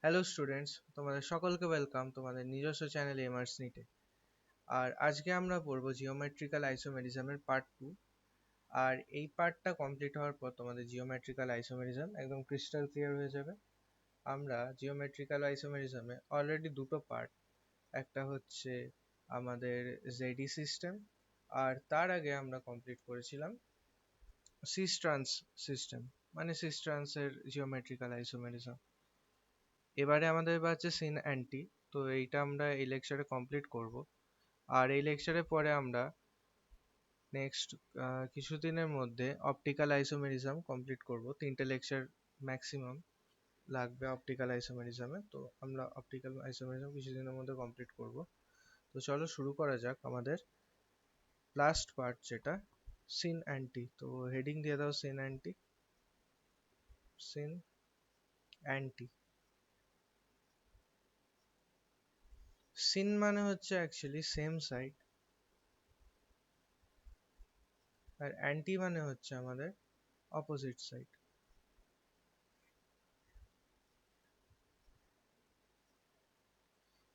Hello students, তোমাদের সকলকে welcome তোমাদের নিজস্ব চ্যানেল এমার্স নিটে। আর আজকে আমরা পড়বো জিওমেট্রিক্যাল আইসোমেরিজমের পার্ট 2। আর এই পার্টটা কমপ্লিট হওয়ার পর তোমাদের জিওমেট্রিক্যাল আইসোমেরিজম একদম ক্রিস্টাল ক্লিয়ার হয়ে যাবে। আমরা জিওমেট্রিক্যাল আইসোমেরিজমে অলরেডি দুটো পার্ট, একটা হচ্ছে আমাদের জেডি সিস্টেম, আর তার আগে আমরা কমপ্লিট করেছিলাম সিস্ট্রান্স সিস্টেম, মানে সিস্ট্রান্সের জিওমেট্রিক্যাল আইসোমেরিজম। এবারে আমাদের আছে সিন অ্যান্টি। তো এইটা আমরা এই লেকচারে কমপ্লিট করব। আর এই লেকচারের পরে আমরা নেক্সট কিছুদিনের মধ্যে অপটিক্যাল আইসোমেরিজম কমপ্লিট করব। 3টে লেকচার ম্যাক্সিমাম লাগবে অপটিক্যাল আইসোমেরিজমে। তো আমরা অপটিক্যাল আইসোমেরিজম কিছুদিনের মধ্যে কমপ্লিট করব। তো চলো শুরু করা যাক আমাদের লাস্ট পার্ট, যেটা সিন অ্যান্টি। তো হেডিং দিয়ে দাও syn anti. Syn anti. Syn মানে হচ্ছে অ্যাকচুয়ালি সেম সাইড, আর অ্যান্টি মানে হচ্ছে আমাদের অপোজিট সাইড।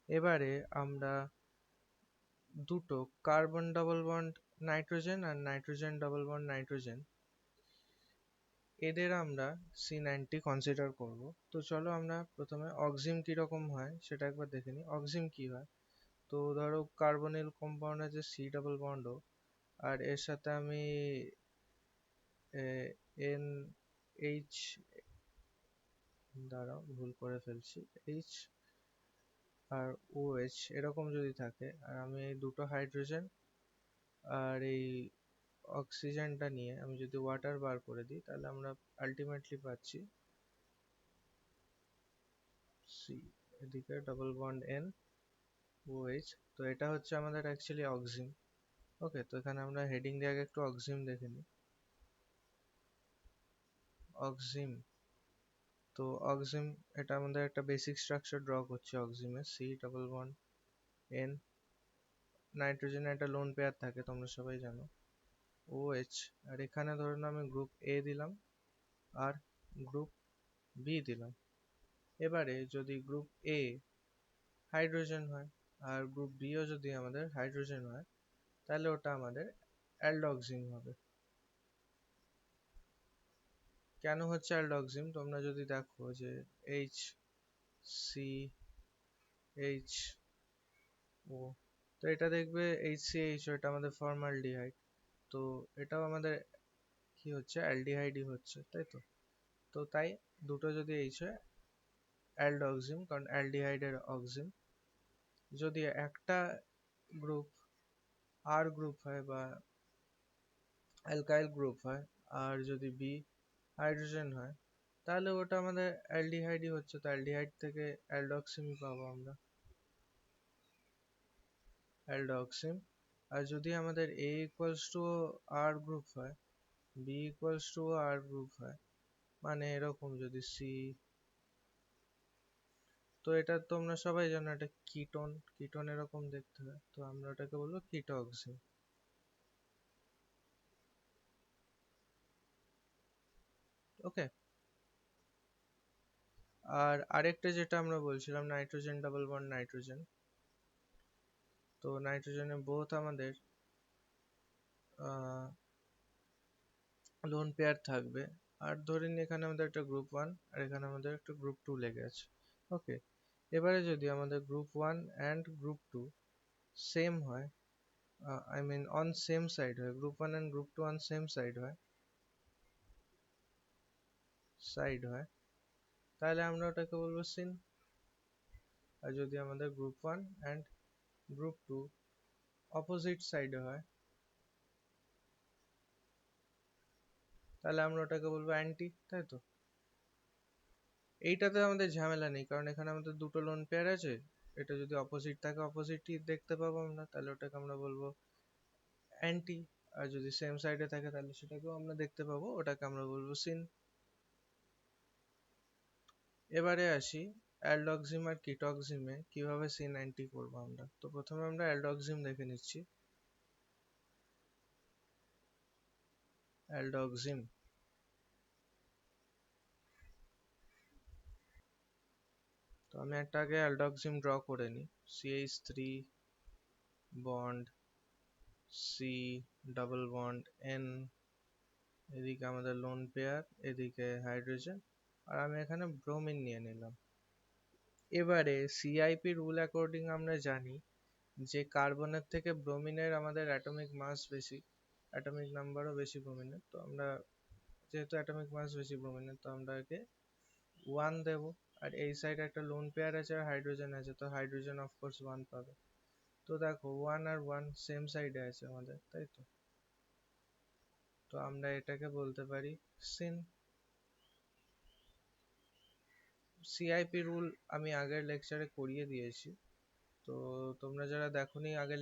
এবারে আমরা দুটো কার্বন ডাবল বন্ড নাইট্রোজেন আর নাইট্রোজেন ডাবল বন্ড নাইট্রোজেন, এদের আমরা সিন অ্যান্টি কনসিডার করব। তো চলো আমরা প্রথমে অক্সিম কিরকম হয় সেটা একবার দেখে নিই। অক্সিম কি হয়? তো ধরো কার্বনিল কম্পাউন্ড আছে সি ডাবল বন্ড, আর এর সাথে আমি এন এইচ, দ্বারা ভুল করে ফেলছি, এইচ আর ও এইচ এরকম যদি থাকে, আর আমি এই দুটো হাইড্রোজেন আর এই অক্সিজেনটা নিয়ে আমি যদি ওয়াটার বার করে দিই, তাহলে আমরা আলটিমেটলি পাচ্ছি সি, এদিকে double bond N O H. তো এটা হচ্ছে আমাদের অ্যাকচুয়ালি অক্সিম। ওকে, তো এখানে আমরা হেডিং দিয়ে আগে একটু অক্সিম দেখে নিই। অক্সিম, তো অক্সিম, এটা আমাদের একটা বেসিক স্ট্রাকচার ড্র করছে অক্সিমের। সি ডাবল বন্ড এন, নাইট্রোজেনের একটা লোন পেয়ার থাকে তোমরা সবাই জানো, ও এইচ। আর এখানে ধরুন আমি গ্রুপ এ দিলাম আর গ্রুপ বি দিলাম। এবারে যদি গ্রুপ এ হাইড্রোজেন হয় আর গ্রুপ বিও যদি আমাদের হাইড্রোজেন হয়, তাহলে ওটা আমাদের অ্যালডক্সিম হবে। কেন হচ্ছে অ্যালডক্সিম? তোমরা যদি দেখো যে এইচ সি এইচ ও, তো এটা দেখবে এইচ সি এইচ ও, এটা আমাদের ফর্মালডিহাইড। তো এটাও আমাদের কি হচ্ছে, অ্যালডিহাইডই হচ্ছে, তাই তো? তো তাই দুটো যদি এইচ হয় অ্যালডক্সিম, কারণ অ্যালডিহাইডের অক্সিম। যদি একটা গ্রুপ আর গ্রুপ হয় বা অ্যালকাইল গ্রুপ হয়, আর যদি বি হাইড্রোজেন হয়, তাহলে ওটা আমাদের অ্যালডিহাইডই হচ্ছে। তো অ্যালডিহাইড থেকে অ্যালডক্সিমই পাবো আমরা, অ্যালডক্সিম। আর যদি আমাদের A equals to R group হয়, B equals to R group হয়, মানে এরকম যদি সি, তো এটা তোমরা সবাই জানো এটা কিটোন। কিটোন এরকম দেখতে হয়, তো আমরা ওটাকে বলবো কিটোক্সিম। ওকে। আর আরেকটা যেটা আমরা বলছিলাম নাইট্রোজেন ডাবল বন্ড নাইট্রোজেন। তো নাইট্রোজেনে বোথ আমাদের লোন পেয়ার থাকবে। আর ধরে নিই এখানে আমাদের একটা গ্রুপ ওয়ান আর এখানে আমাদের একটা গ্রুপ টু লেগে আছে। ওকে, এবারে যদি আমাদের group one and group two same হয়, I mean on same side হয়, group one and group two on same side হয়, তাহলে আমরা ওটাকে বলবো সিন। আর যদি আমাদের group one and group two opposite সাইডে হয়, তাহলে আমরা ওটাকে বলবো অ্যান্টি, তাই তো? এইটাতে আমাদের ঝামেলা নেই, কারণ এখানে আমাদের দুটো লোন পেয়ার আছে। এটা যদি অপোজিট থাকে অপোজিটই দেখতে পাবো আমরা, তাহলে ওটাকে আমরা বলবো অ্যান্টি। আর যদি সেম সাইডে থাকে তাহলে সেটাকেও আমরা দেখতে পাবো, ওটাকে আমরা বলবো সিন। এবারে আসি অ্যালডক্সিম আর কিটক্সিমে কিভাবে সিন অ্যান্টি করবো আমরা। তো প্রথমে আমরা অ্যালডক্সিম দেখে নিচ্ছি। অ্যালডক্সিম, তো আমি একটা আগে অ্যালডক্সিম ড্র করে নিই। CH3 bond C double bond N, এদিকে আমাদের লোন পেয়ার, এদিকে হাইড্রোজেন, আর আমি এখানে ব্রোমিন নিয়ে নিলাম। এবারে CIP রুল অ্যাকর্ডিং আমরা জানি যে কার্বনের থেকে ব্রোমিনের আমাদের অ্যাটমিক মাস বেশি, অ্যাটমিক নাম্বারও বেশি ব্রোমিনের। তো আমরা যেহেতু অ্যাটমিক মাস বেশি ব্রোমিনের, তো আমরা একে 1 দেব। আর এই সাইডে একটা লোন পেয়ার আছে আর হাইড্রোজেন আছে, তো হাইড্রোজেন অফকোর্স 1 পাবে। তো দেখো 1 আর 1 সেম সাইডে আছে আমাদের, তাই তো? তো আমরা এটাকে বলতে পারি সিন। সিআইপি রুল আমি আগের লেকচারে করিয়ে দিয়েছি, তো তোমরা যারা দেখোনি আগের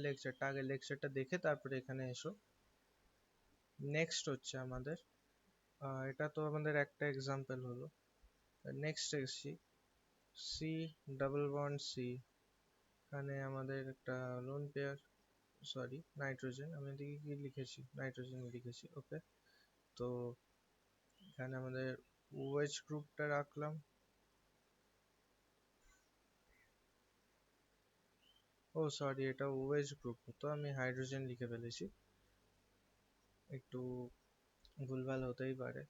লেকচারটা দেখে তারপরে এখানে এসো। নেক্সট হচ্ছে আমাদের এটা তো আমাদের একটা এক্সাম্পল হলো। নেক্সট এসছি সি ডাবল বন্ড সি, এখানে আমাদের একটা লোন পেয়ার, সরি নাইট্রোজেন, আমি এদিকে কি লিখেছি, নাইট্রোজেন লিখেছি, ওকে। তো এখানে আমাদের OH গ্রুপটা রাখলাম। ও সরি, এটা OH গ্রুপ, তো আমি হাইড্রোজেন লিখে ফেলেছি, একটু ভুলভাল হতেই পারে।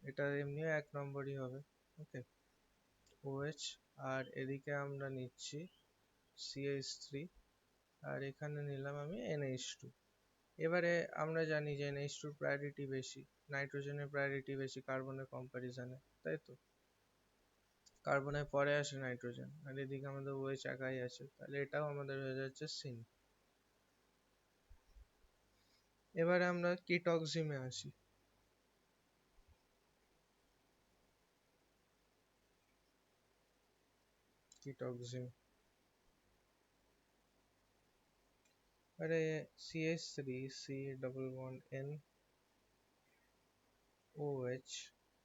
এটা এমনিও 1 নম্বরই হবে, ওকে। OH, আর এদিকে আমরা নিচ্ছি CH3, আর এখানে নিলাম আমি NH2। এবারে আমরা জানি যে NH2 প্রায়োরিটি বেশি, নাইট্রোজেনের প্রায়োরিটি বেশি কার্বনের কম্পারিজনে, তাই তো? কার্বনের পরে আসে নাইট্রোজেন, আর এদিকে আমাদের OH একাই আছে, তাহলে এটাও আমাদের হয়ে যাচ্ছে সিন। এবারে আমরা কিটক্সিমে আসি। কিটক্সিম, আরে CH3 C double bond N OH,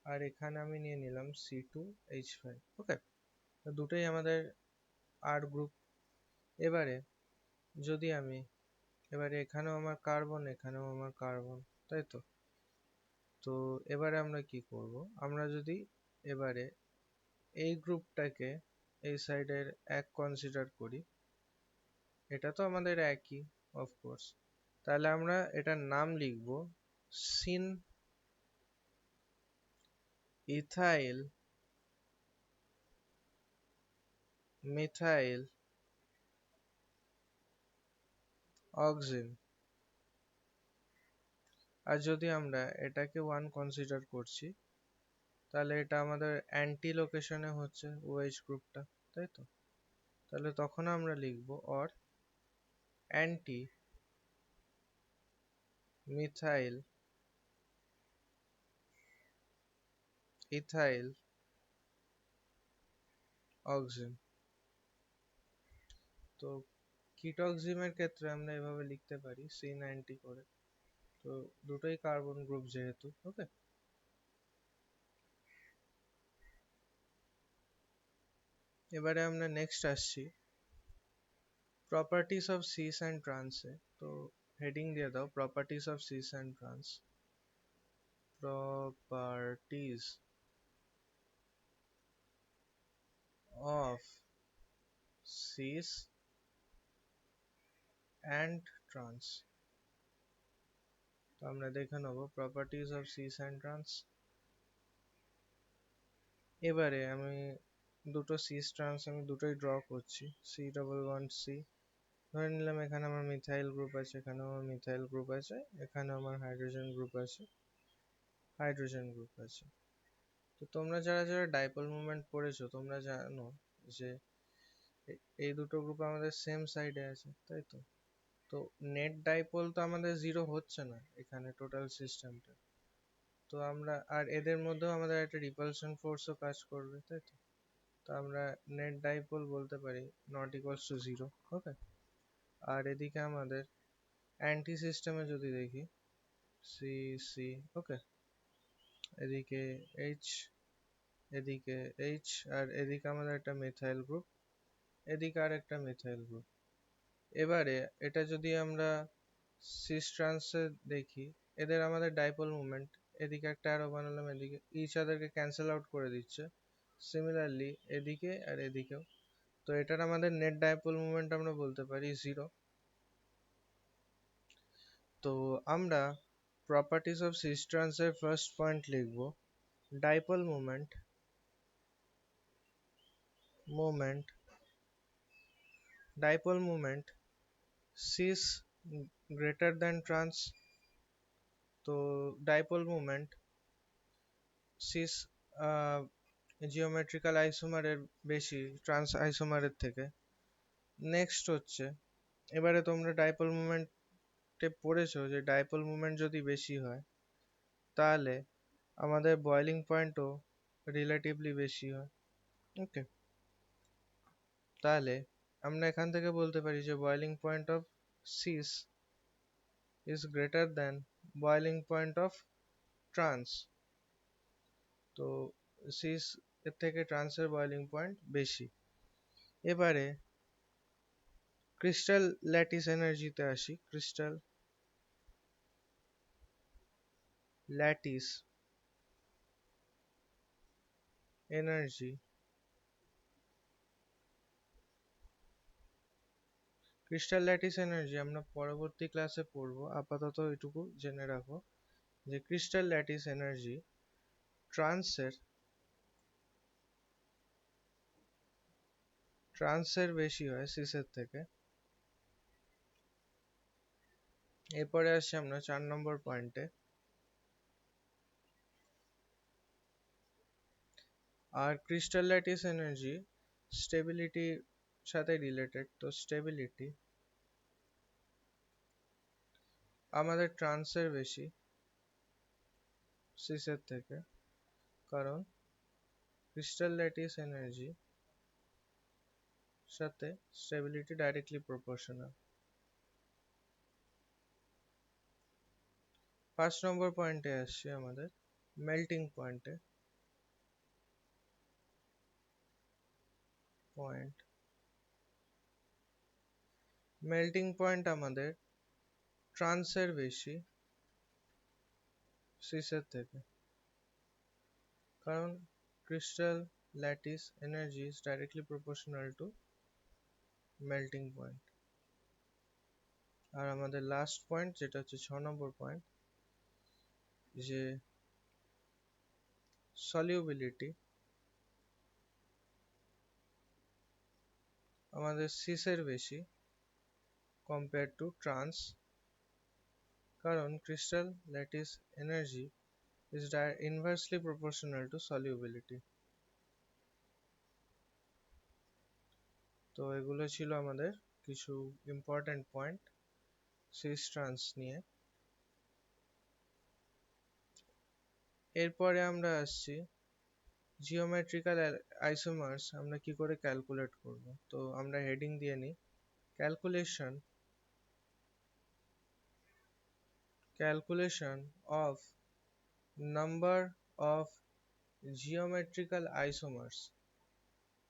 আর এখানে আমি নিয়ে নিলাম C2H5, ওকে। দুটোই আমাদের R গ্রুপ। এবারে যদি আমি, এবারে এখানেও আমার কার্বন, এখানেও আমার কার্বন, তাই তো? তো এবারে আমরা কি করব, আমরা যদি এবারে এই গ্রুপটাকে এই সাইডের এক কনসিডার করি, এটা তো আমাদের একই অফকোর্স, তাহলে আমরা এটার নাম লিখব সিন ইথাইল মিথাইল অক্সিন। আর যদি আমরা এটাকে 1 কনসিডার করছি, তাহলে এটা আমাদের অ্যান্টি লোকেশনে হচ্ছে OH গ্রুপটা, তাই তো? তাহলে তখন আমরা লিখব or anti methyl ethyl auxin. তো কিটক্সিমের ক্ষেত্রে আমরা এভাবে লিখতে পারি C90 করে, তো দুটোই কার্বন গ্রুপ যেহেতু, ওকে। এবারে আমরা নেক্সট আসছি প্রপার্টিজ অফ সিস অ্যান্ড ট্রান্সে। তো হেডিং দিয়ে দাও properties of cis and trans. Properties of cis and trans. তো আমরা দেখে নেব properties of cis and trans. এবারে আমি দুটো সিস ট্রান্স আমি দুটোই ড্র করছি। সি ডাবল বন্ড সি, ধরে নিলাম এখানে আমার মিথাইল গ্রুপ আছে, এখানেও আমার মিথাইল গ্রুপ আছে, এখানে আমার হাইড্রোজেন গ্রুপ আছে, হাইড্রোজেন গ্রুপ আছে। তো তোমরা যারা যারা ডাইপোল মোমেন্ট পড়েছো, তোমরা জানো যে এই দুটো গ্রুপ আমাদের সেম সাইডে আছে, তাই তো? তো নেট ডাইপোল তো আমাদের জিরো হচ্ছে না এখানে টোটাল সিস্টেমটা। তো আমরা, আর এদের মধ্যেও আমাদের একটা রিপালশন ফোর্সও কাজ করবে, তাই তো? তো আমরা নেট ডাইপোল বলতে পারি নট ইকুয়ালস টু জিরো, ওকে। আর এদিকে আমাদের অ্যান্টি সিস্টেমে যদি দেখি সি সি, ওকে, এদিকে এইচ, এদিকে এইচ, আর এদিকে আমাদের একটা মিথাইল গ্রুপ, এদিকে আর একটা মিথাইল গ্রুপ। এবারে এটা যদি আমরা সিস ট্রান্সে দেখি, এদের আমাদের ডাইপোল মুভমেন্ট, এদিকে একটা অ্যারো বানালাম, এদিকে ইচ আদারকে ক্যান্সেল আউট করে দিচ্ছে, সিমিলারলি এদিকে আর এদিকেও। তো এটার আমাদের নেট ডাইপোল মোমেন্ট আমরা বলতে পারি 0। তো আমরা প্রপার্টিজ অফ সিস্টেন্স এর ফার্স্ট পয়েন্ট লিখব, dipole moment dipole moment cis greater than trans। তো ডাইপোল মোমেন্ট cis জিওমেট্রিক্যাল আইসোমারের বেশি ট্রান্স আইসোমারের থেকে। নেক্সট হচ্ছে, এবারে তোমরা ডাইপোল মোমেন্টে পড়েছো যে ডাইপোল মোমেন্ট যদি বেশি হয় তাহলে আমাদের বয়লিং পয়েন্টও রিলেটিভলি বেশি হয়। ওকে, তাহলে আমরা এখান থেকে বলতে পারি যে boiling point of cis is greater than boiling point of trans। তো cis এর থেকে ট্রান্স এর বয়লিং পয়েন্ট বেশি। এবারে ক্রিস্টাল ল্যাটিস এনার্জিতে আসি। Crystal lattice energy, crystal lattice energy আমরা পরবর্তী ক্লাসে পড়বো, আপাতত এটুকু জেনে রাখো যে ক্রিস্টাল ল্যাটিস এনার্জি ট্রান্সের বেশি হয় সিসের থেকে। এরপরে আসছি আমরা 4 নম্বর পয়েন্টে। আর ক্রিস্টাল ল্যাটিস এনার্জি স্টেবিলিটির সাথে রিলেটেড। তো স্টেবিলিটি আমাদের ট্রান্সের বেশি সিসের থেকে, কারণ ক্রিস্টাল ল্যাটিস এনার্জি সাথে স্টেবিলিটি ডাইরেক্টলি প্রপোর্শনাল। 5 নম্বর পয়েন্টে আসছি আমাদের মেল্টিং পয়েন্টে। মেল্টিং পয়েন্ট আমাদের ট্রান্সের বেশি সিসের থেকে, কারণ crystal lattice energy is directly proportional to melting point। আর আমাদের লাস্ট পয়েন্ট যেটা হচ্ছে 6 নম্বর পয়েন্ট, যে solubility আমাদের সিসের বেশি compared to trans, কারণ crystal lattice energy is inversely proportional to solubility। তো এগুলো ছিল আমাদের কিছু ইম্পর্টেন্ট পয়েন্ট সিস ট্রান্স নিয়ে। এরপরে আমরা আসছি জিওমেট্রিক্যাল আইসোমার্স আমরা কি করে ক্যালকুলেট করব। তো আমরা হেডিং দিয়ে নিই, calculation of number of geometrical isomers.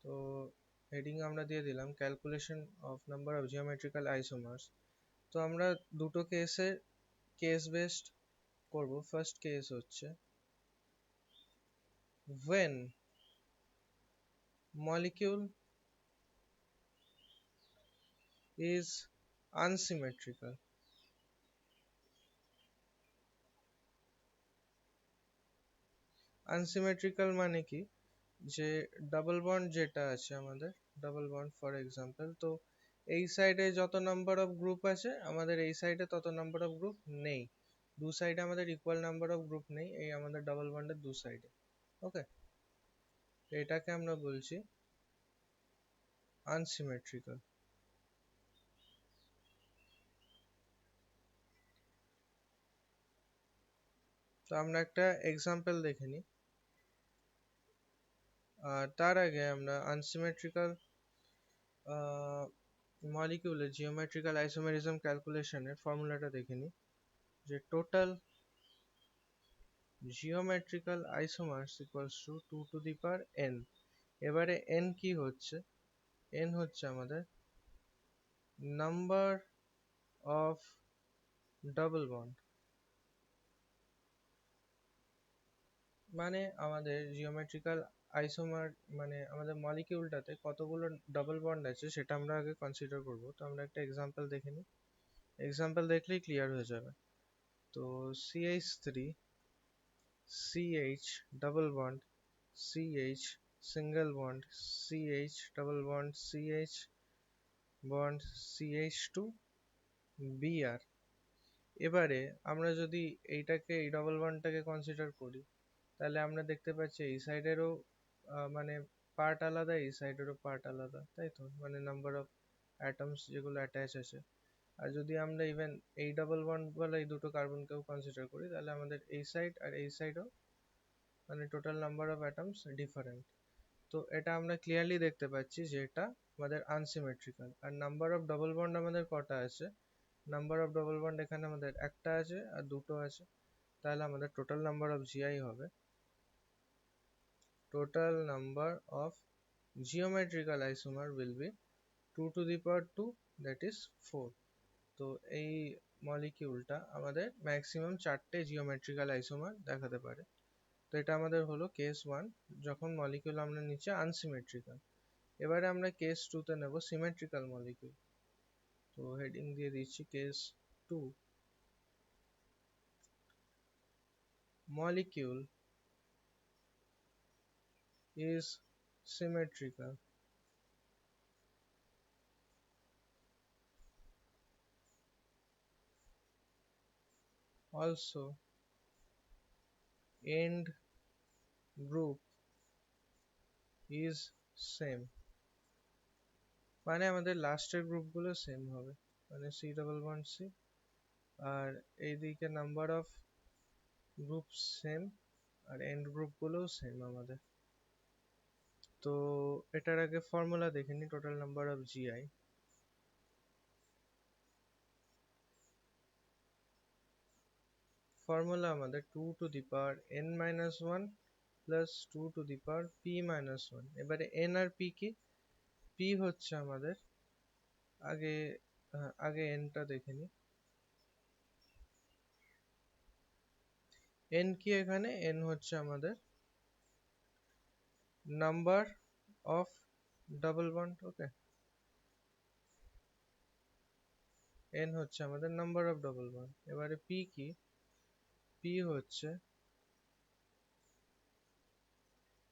তো হেডিং আমরা দিয়ে দিলাম calculation of number of geometrical isomers. তো আমরা দুটো কেস বেসড করব। ফার্স্ট কেস হচ্ছে when molecule is unsymmetrical। Unsymmetrical মানে কি, যে ডাবল বন্ড যেটা আছে আমাদের, ডাবল বন্ড ফর এক্সাম্পল, তো এই সাইডে যত নাম্বার অফ গ্রুপ আছে আমাদের এই সাইডে তত নাম্বার অফ গ্রুপ নেই, দু সাইডে আমাদের ইকুয়াল নাম্বার অফ গ্রুপ নেই এই আমাদের ডাবল বন্ডের দু সাইডে। ওকে, এটাকে আমরা বলছি আনসিমেট্রিক্যাল। তো আমরা একটা এক্সাম্পল দেখে নিই। আর তার আগে আমরা আনসিমেট্রিক্যাল মলিকিউলের জিওমেট্রিক্যাল আইসোমেরিজম ক্যালকুলেশনের ফর্মুলাটা দেখে নিই, যে total geometrical isomers equals to 2 to the power n। এবারে n কি হচ্ছে, n হচ্ছে আমাদের নাম্বার অফ ডাবল বন্ড, মানে আমাদের জিওমেট্রিক্যাল আইসোমার মানে আমাদের মলিকিউলটাতে কতগুলো ডাবল বন্ড আছে সেটা আমরা আগে কনসিডার করব। তো আমরা একটা এক্সাম্পল দেখে নিই, এক্সাম্পল দেখলেই ক্লিয়ার হয়ে যাবে। তো CH3 CH double bond CH single bond CH double bond CH bond CH2 Br। এবারে আমরা যদি এইটাকে এই ডাবল বন্ডটাকে কনসিডার করি, তাহলে আমরা দেখতে পাচ্ছি এই সাইডেরও মানে পার্ট আলাদা, এই সাইডেরও পার্ট আলাদা, তাই তো? মানে নাম্বার অফ অ্যাটমস যেগুলো অ্যাটাচ আছে। আর যদি আমরা ইভেন এই ডাবল বন্ড বলা এই দুটো কার্বনকেও কনসিডার করি, তাহলে আমাদের এই সাইড আর এই সাইডও মানে total number of atoms different. তো এটা আমরা ক্লিয়ারলি দেখতে পাচ্ছি যে এটা আমাদের আনসিমেট্রিক্যাল। আর নাম্বার অফ ডাবল বন্ড আমাদের কটা আছে? নাম্বার অফ ডাবল বন্ড এখানে আমাদের একটা আছে আর দুটো আছে, তাহলে আমাদের টোটাল নাম্বার অফ জিআই হবে total number of geometrical isomer will be 2 to the power 2, that is 4। তো এই মলিকিউলটা আমাদের ম্যাক্সিমাম 4টে জিওমেট্রিক্যাল আইসোমার দেখাতে পারে। তো এটা আমাদের হলো কেস 1, যখন মলিকিউল আমরা নিচে আনসিমেট্রিক্যাল। এবারে আমরা কেস 2 তে নেব সিমেট্রিক্যাল মলিকিউল। তো হেডিং দিয়ে দিচ্ছি case 2, molecule is symmetrical, also end group is same। মানে আমাদের লাস্টের গ্রুপগুলো সেম হবে, মানে C ডাবল বন্ড C, আর এইদিকে নাম্বার অফ গ্রুপ সেম, আর এন্ড গ্রুপগুলোও সেম আমাদের। তো এটার আগে ফর্মুলা দেখে নি, total number of GI. Formula আমাদের 2 to the power n minus 1 plus 2 to the power p minus 1। এবারে n আর p কি? p হচ্ছে আমাদের আগে আগে n টা দেখে নি। n কি এখানে? n হচ্ছে আমাদের number of double bond, okay? n হচ্ছে আমাদের নাম্বার অফ ডাবল বন্ড। এবারে p কি? p হচ্ছে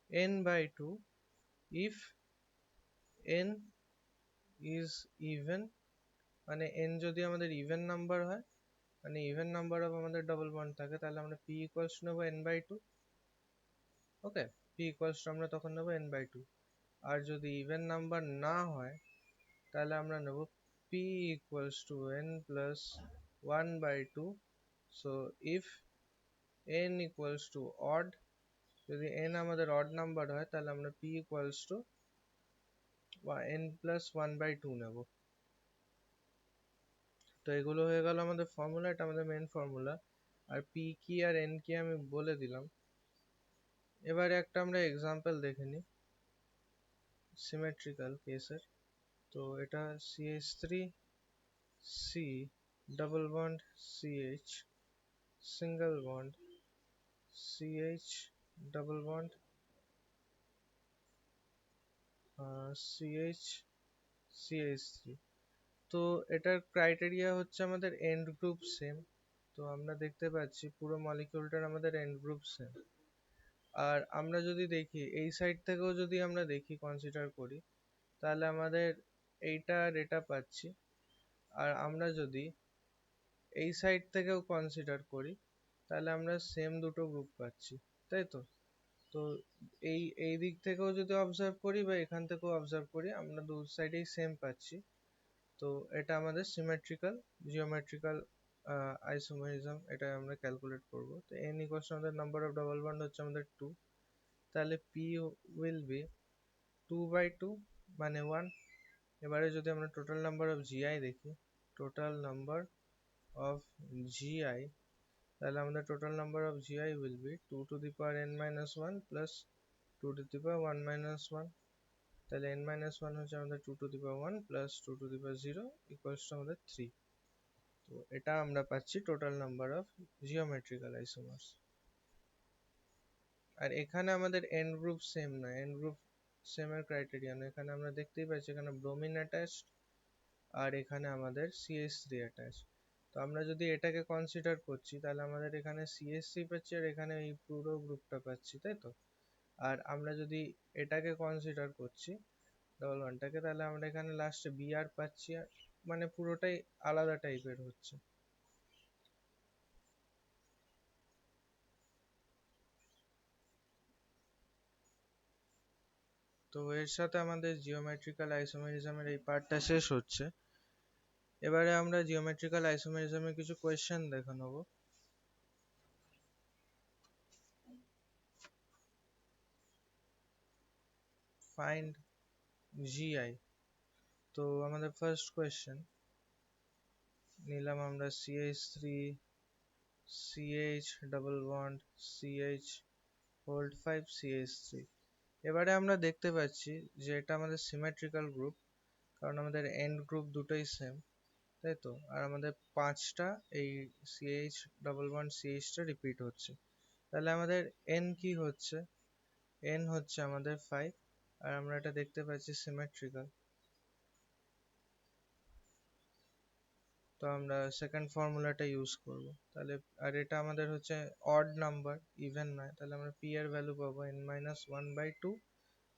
n by 2 if n is even, মানে n যদি আমাদের ইভেন নাম্বার হয়, মানে ইভেন নাম্বার অফ আমাদের ডাবল বন্ড থাকে, তাহলে আমরা p ইকুয়ালস টু নেবো n by 2, okay? p equals to আমরা তখন নেবো n by 2। আর যদি ইভেন নাম্বার না হয়, তাহলে আমরা নেব p equals to n plus 1 by 2। so if n equals to odd, যদি n আমাদের odd নাম্বার হয়, তাহলে আমরা p equals to n plus 1 by 2 নেব। তো এগুলো হয়ে গেল আমাদের ফর্মুলা, এটা আমাদের মেন ফর্মুলা। আর p কি আর n কি আমি বলে দিলাম। এবারে একটা আমরা এক্সাম্পল দেখে নিই সিমেট্রিক্যাল কেসের। তো এটা CH3 C double bond CH single bond CH double bond CH CH3। তো এটার ক্রাইটেরিয়া হচ্ছে আমাদের এন্ড গ্রুপ সেম। তো আমরা দেখতে পাচ্ছি পুরো মলিকিউলটার আমাদের এন্ড গ্রুপ সেম। আর আমরা যদি দেখি এই সাইড থেকেও যদি আমরা দেখি কনসিডার করি, তাহলে আমাদের এইটা আর এটা পাচ্ছি। আর আমরা যদি এই সাইড থেকেও কনসিডার করি, তাহলে আমরা সেম দুটো গ্রুপ পাচ্ছি, তাই তো? তো এই এই দিক থেকেও যদি অবজার্ভ করি বা এখান থেকেও অবজার্ভ করি, আমরা দু সাইডেই সেম পাচ্ছি। তো এটা আমাদের সিমেট্রিক্যাল জিওমেট্রিক্যাল আইসোমারিজম, এটা আমরা ক্যালকুলেট করব। তো n ইকুয়ালস টু আমাদের নাম্বার অফ ডাবল বন্ড হচ্ছে আমাদের 2, তাহলে p উইল বি 2 by 2 মানে 1। এবারে যদি আমরা টোটাল নাম্বার অফ জিআই দেখি, টোটাল নাম্বার অফ জিআই, তাহলে আমাদের total number of GI will be 2 to the power n minus 1 plus 2 to the power 1 minus 1। তাহলে n minus 1 হচ্ছে আমাদের 2 to the power 1 plus 2 to the power 0 equals to আমাদের 3। তো এটা আমরা পাচ্ছি টোটাল নাম্বার অফ জিওমেট্রিক্যাল আইসোমার্স। আর এখানে আমাদের এন্ড গ্রুপ সেম না, এন্ড গ্রুপ সেম এর ক্রাইটেরিয়া না, এখানে আমরা দেখতেই পাচ্ছি এখানে ব্রোমিন অ্যাটাচড আর এখানে আমাদের CH3 অ্যাটাচড। তো আমরা যদি এটাকে কনসিডার করছি তাহলে আমাদের এখানে CH3 পাচ্ছি আর এখানে এই পুরো গ্রুপটা পাচ্ছি, তাই তো? আর আমরা যদি এটাকে কনসিডার করছি ডবল ওয়ানটাকে, তাহলে আমরা এখানে লাস্টে Br পাচ্ছি, মানে পুরোটাই আলাদা টাইপের হচ্ছে। তো এর সাথে আমাদের জিওমেট্রিক্যাল আইসোমেরিজমের এই পার্টটা শেষ হচ্ছে। এবারে আমরা জিওমেট্রিক্যাল আইসোমেরিজমের কিছু কোয়েশ্চেন দেখে নেব। Find GI। তো আমাদের ফার্স্ট কোয়েশ্চেন নিলাম আমরা CH3 CH double bond CH hold 5 CH3। এবারে আমরা দেখতে পাচ্ছি যে এটা আমাদের সিমেট্রিক্যাল গ্রুপ, কারণ আমাদের এন্ড গ্রুপ দুটোই সেম, তাই তো? আর আমাদের পাঁচটা এই CH ডাবল বন্ড CH টা রিপিট হচ্ছে, তাহলে আমাদের N কি হচ্ছে? N হচ্ছে আমাদের 5, আর আমরা এটা দেখতে পাচ্ছি সিমেট্রিক্যাল। তো আমরা সেকেন্ড ফর্মুলাটা ইউজ করব তাহলে। আর এটা আমাদের হচ্ছে অড নাম্বার, ইভেন নয়, তাহলে আমরা p এর ভ্যালু পাবো n-1/2,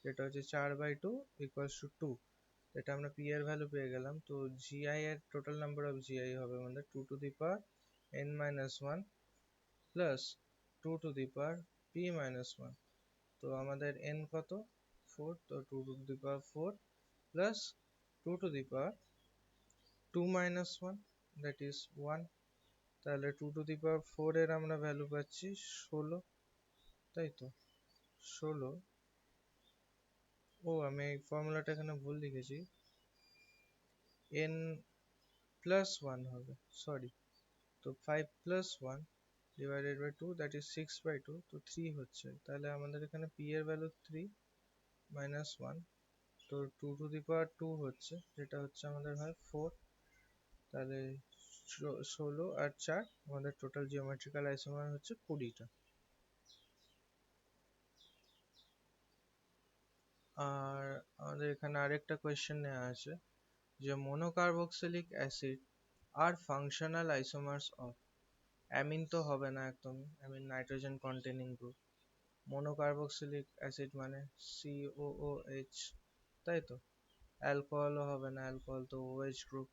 যেটা হচ্ছে 4/2 ইকুয়ালস টু 2। এটা আমরা p এর ভ্যালু পেয়ে গেলাম। তো gi এর টোটাল নাম্বার অফ gi হবে আমাদের 2 to the power n-1 plus 2 to the power p-1। তো আমাদের n কত? 4, তো 2 to the power 4 plus 2 to the power 2 minus 1, that is 1। তাহলে 2 টু দি পাওয়ার 4 এর আমরা ভ্যালু পাচ্ছি 16, তাই তো? 16। ও, আমি এই ফর্মুলাটা এখানে ভুল লিখেছি, n প্লাস 1 হবে, সরি। তো 5 plus 1 divided by 2, that is 6/2, তো 3 হচ্ছে। তাহলে আমাদের এখানে p এর ভ্যালু 3 মাইনাস 1, তো 2 টু দি পাওয়ার 2 হচ্ছে, যেটা হচ্ছে আমাদের হয় 4। তাহলে 16 আর 4, আমাদের টোটাল জিওমেট্রিক্যাল আইসোমার হচ্ছে 20টা। আর আমাদের এখানে আরেকটা কোয়েশ্চেন নেওয়া আছে যে মনোকার্বক্সিলিক অ্যাসিড আর ফাংশনাল আইসোমার্স অফ। অ্যামিন তো হবে না একদম, amine nitrogen containing group. Monocarboxylic acid মানে COOH, তাই তো? অ্যালকোহলও হবে না, অ্যালকোহল তো OH গ্রুপ।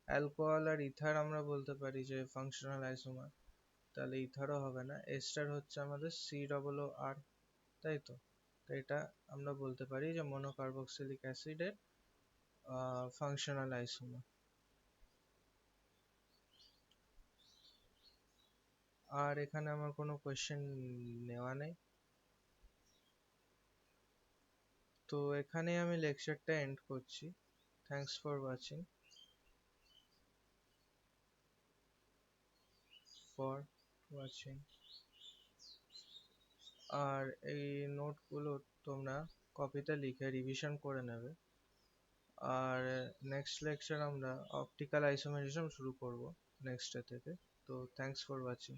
অ্যালকোহল আর ইথার আমরা বলতে পারি যে ফাংশনাল আইসোমার, তাহলে ইথারও হবে না। এস্টার হচ্ছে আমাদের COOR, তাই তো? তো এটা আমরা বলতে পারি যে মনোকার্বক্সিলিক অ্যাসিডের ফাংশনাল আইসোমার। আর এখানে আমার কোনো কোয়েশ্চেন নেওয়া নেই, তো এখানে আমি লেকচারটা এন্ড করছি। Thanks for watching, for watching. আর এই নোটগুলো তোমরা কপিতে লিখে রিভিশন করে নেবে। আর নেক্সট লেকচার আমরা অপটিক্যাল আইসোমেরিজম শুরু করব নেক্সট ডে থেকে। তো থ্যাঙ্কস ফর ওয়াচিং।